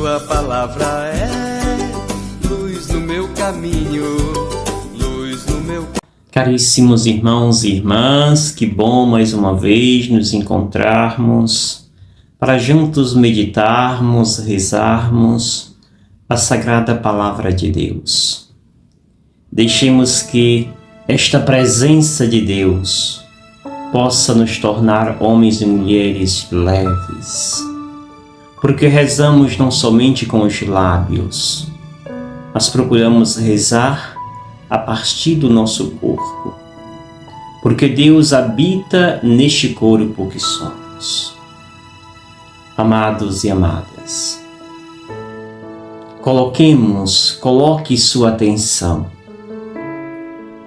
Tua palavra é luz no meu caminho, luz no meu... Caríssimos irmãos e irmãs, que bom mais uma vez nos encontrarmos para juntos meditarmos, rezarmos a Sagrada Palavra de Deus. Deixemos que esta presença de Deus possa nos tornar homens e mulheres leves, porque rezamos não somente com os lábios, mas procuramos rezar a partir do nosso corpo, porque Deus habita neste corpo que somos. Amados e amadas, coloque sua atenção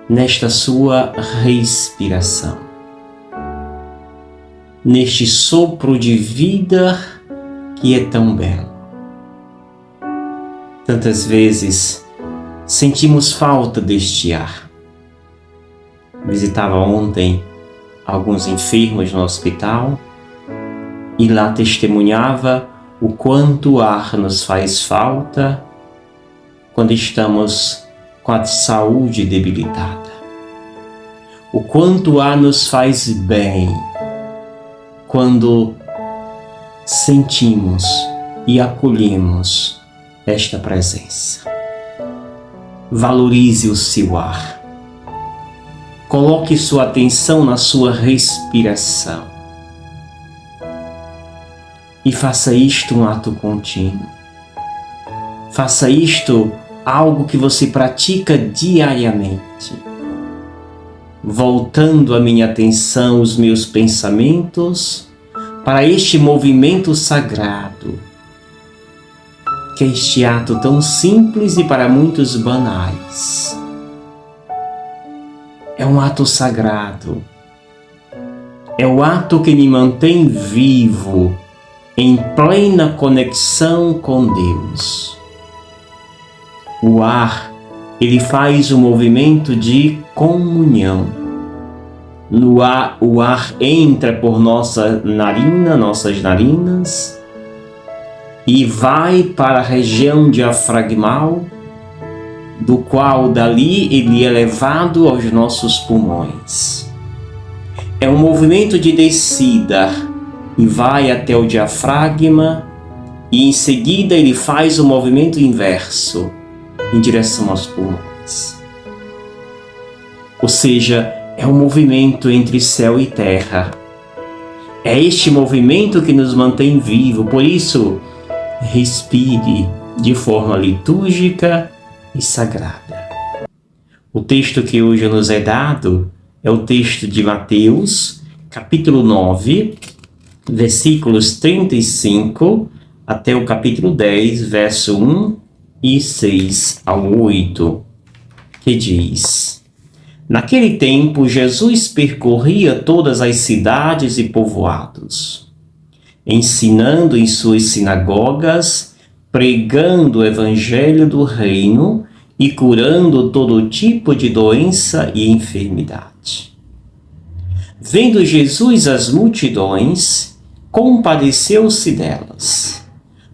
nesta sua respiração, neste sopro de vida que é tão belo. Tantas vezes sentimos falta deste ar. Visitava ontem alguns enfermos no hospital e lá testemunhava o quanto o ar nos faz falta quando estamos com a saúde debilitada. O quanto o ar nos faz bem quando sentimos e acolhemos esta presença. Valorize o seu ar. Coloque sua atenção na sua respiração. E faça isto um ato contínuo. Faça isto algo que você pratica diariamente. Voltando a minha atenção, os meus pensamentos, para este movimento sagrado, que é este ato tão simples e para muitos banais. É um ato sagrado. É o ato que me mantém vivo, em plena conexão com Deus. O ar, ele faz um movimento de comunhão. No ar, o ar entra por nossas narinas, e vai para a região diafragmal, do qual dali ele é levado aos nossos pulmões. É um movimento de descida e vai até o diafragma, e em seguida ele faz o movimento inverso em direção aos pulmões. Ou seja, é um movimento entre céu e terra. É este movimento que nos mantém vivos, por isso respire de forma litúrgica e sagrada. O texto que hoje nos é dado é o texto de Mateus, capítulo 9, versículos 35 até o capítulo 10, verso 1 e 6 ao 8, que diz: Naquele tempo, Jesus percorria todas as cidades e povoados, ensinando em suas sinagogas, pregando o evangelho do reino e curando todo tipo de doença e enfermidade. Vendo Jesus as multidões, compadeceu-se delas,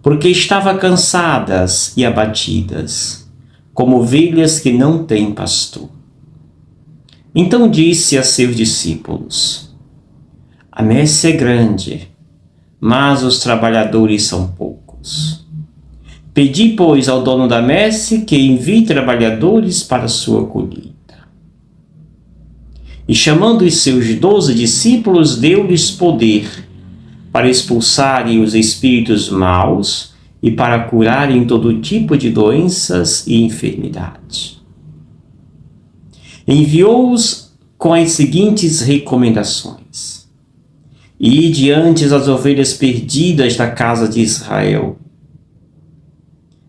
porque estavam cansadas e abatidas, como ovelhas que não têm pastor. Então disse a seus discípulos: A messe é grande, mas os trabalhadores são poucos. Pedi, pois, ao dono da messe que envie trabalhadores para a sua colheita. E chamando os seus 12 discípulos, deu-lhes poder para expulsarem os espíritos maus e para curarem todo tipo de doenças e enfermidade. Enviou-os com as seguintes recomendações: Ide diante as ovelhas perdidas da casa de Israel.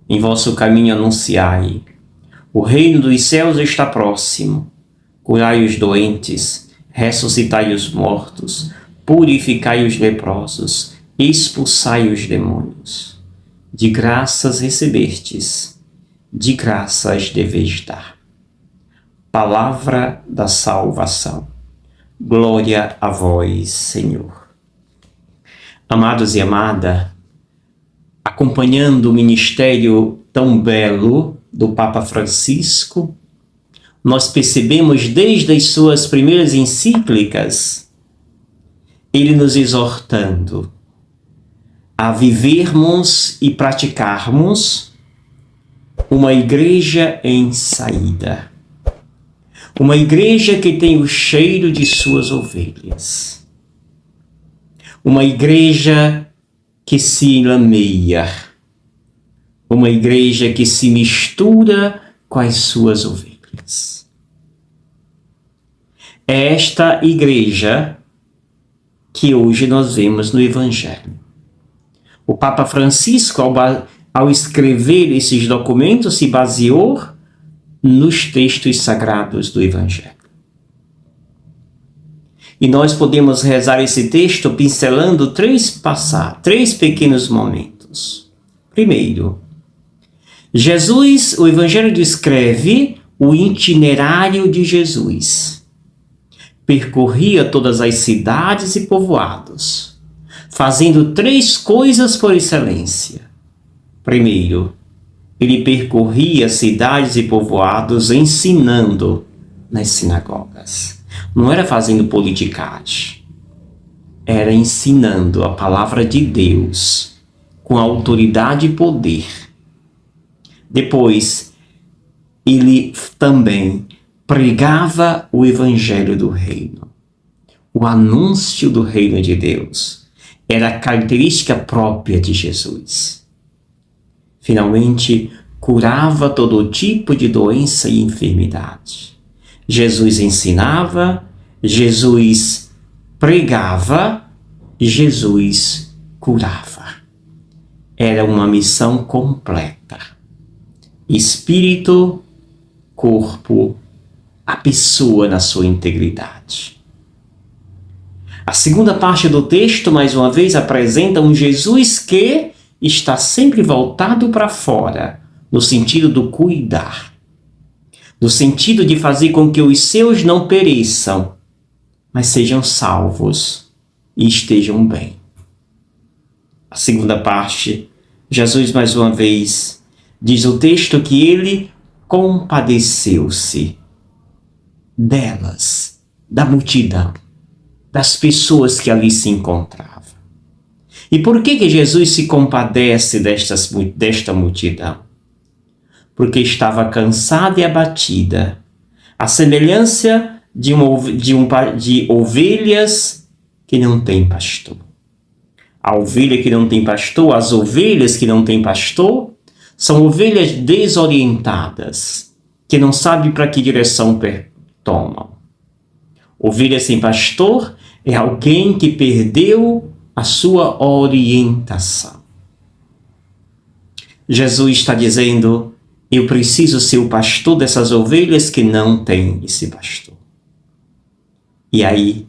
Em vosso caminho anunciai: o reino dos céus está próximo. Curai os doentes, ressuscitai os mortos, purificai os leprosos, expulsai os demônios. De graças recebestes, de graças deveis dar. Palavra da salvação. Glória a vós, Senhor. Amados e amada, acompanhando o ministério tão belo do Papa Francisco, nós percebemos desde as suas primeiras encíclicas, ele nos exortando a vivermos e praticarmos uma igreja em saída. Uma igreja que tem o cheiro de suas ovelhas. Uma igreja que se lameia. Uma igreja que se mistura com as suas ovelhas. É esta igreja que hoje nós vemos no Evangelho. O Papa Francisco, ao escrever esses documentos, se baseou nos textos sagrados do Evangelho. E nós podemos rezar esse texto pincelando três pequenos momentos. Primeiro, o Evangelho descreve o itinerário de Jesus. Percorria todas as cidades e povoados, fazendo três coisas por excelência. Primeiro, ele percorria cidades e povoados ensinando nas sinagogas. Não era fazendo politicagem, era ensinando a palavra de Deus com autoridade e poder. Depois, ele também pregava o evangelho do reino. O anúncio do reino de Deus era a característica própria de Jesus. Finalmente, curava todo tipo de doença e enfermidade. Jesus ensinava, Jesus pregava, Jesus curava. Era uma missão completa. Espírito, corpo, a pessoa na sua integridade. A segunda parte do texto, mais uma vez, apresenta um Jesus que está sempre voltado para fora, no sentido do cuidar, no sentido de fazer com que os seus não pereçam, mas sejam salvos e estejam bem. A segunda parte, Jesus, mais uma vez, diz o texto que ele compadeceu-se delas, da multidão, das pessoas que ali se encontravam. E por que Jesus se compadece desta multidão? Porque estava cansada e abatida, à semelhança de ovelhas que não têm pastor. A ovelha que não tem pastor, as ovelhas que não têm pastor, são ovelhas desorientadas, que não sabem para que direção tomam. Ovelha sem pastor é alguém que perdeu a sua orientação. Jesus está dizendo: eu preciso ser o pastor dessas ovelhas que não têm esse pastor. E aí,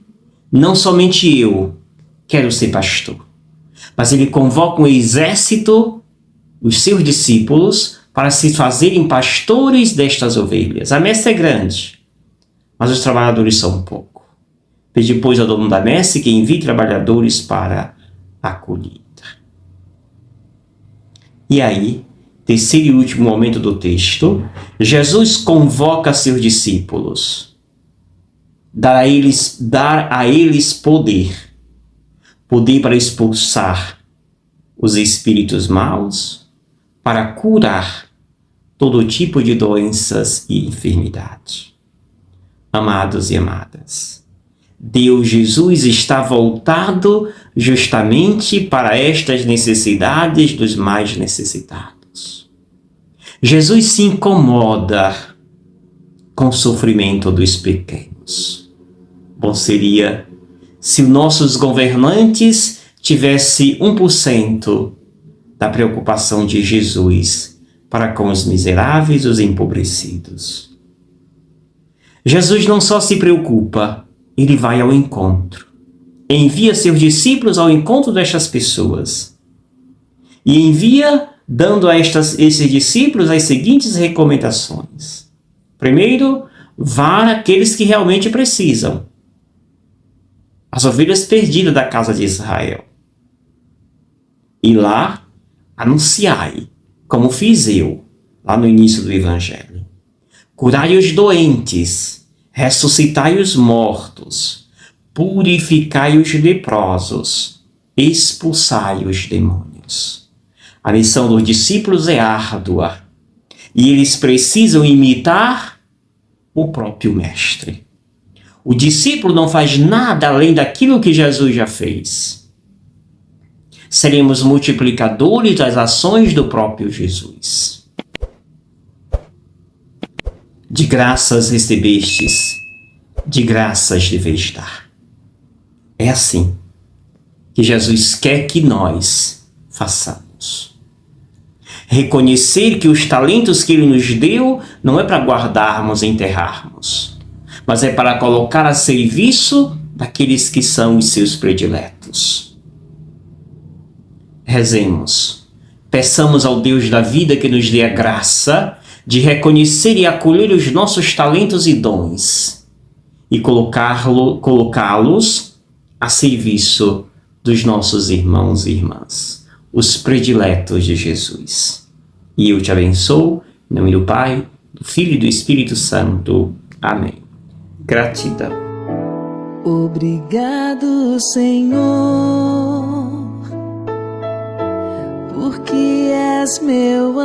não somente eu quero ser pastor, mas ele convoca um exército, os seus discípulos, para se fazerem pastores destas ovelhas. A messe é grande, mas os trabalhadores são pouco. Pede, pois, ao dono da messe que envie trabalhadores para a colheita. E aí, terceiro e último momento do texto, Jesus convoca seus discípulos, dar a eles poder para expulsar os espíritos maus, para curar todo tipo de doenças e enfermidade. Amados e amadas, Deus Jesus está voltado justamente para estas necessidades dos mais necessitados. Jesus se incomoda com o sofrimento dos pequenos. Bom seria se nossos governantes tivessem 1% da preocupação de Jesus para com os miseráveis e os empobrecidos. Jesus não só se preocupa, ele vai ao encontro. Envia seus discípulos ao encontro destas pessoas. E envia dando a esses discípulos as seguintes recomendações. Primeiro, vá àqueles que realmente precisam. As ovelhas perdidas da casa de Israel. E lá, Anunciai, como fiz eu, lá no início do Evangelho. Curai os doentes, ressuscitai os mortos, purificai os leprosos, expulsai os demônios. A missão dos discípulos é árdua e eles precisam imitar o próprio Mestre. O discípulo não faz nada além daquilo que Jesus já fez. Seremos multiplicadores das ações do próprio Jesus. De graças recebestes, de graças deveis dar. É assim que Jesus quer que nós façamos. Reconhecer que os talentos que Ele nos deu não é para guardarmos e enterrarmos, mas é para colocar a serviço daqueles que são os seus prediletos. Rezemos, peçamos ao Deus da vida que nos dê a graça de reconhecer e acolher os nossos talentos e dons e colocá-los a serviço dos nossos irmãos e irmãs, os prediletos de Jesus. E eu te abençoo, em nome do Pai, do Filho e do Espírito Santo. Amém. Gratidão. Obrigado, Senhor, porque és meu amigo.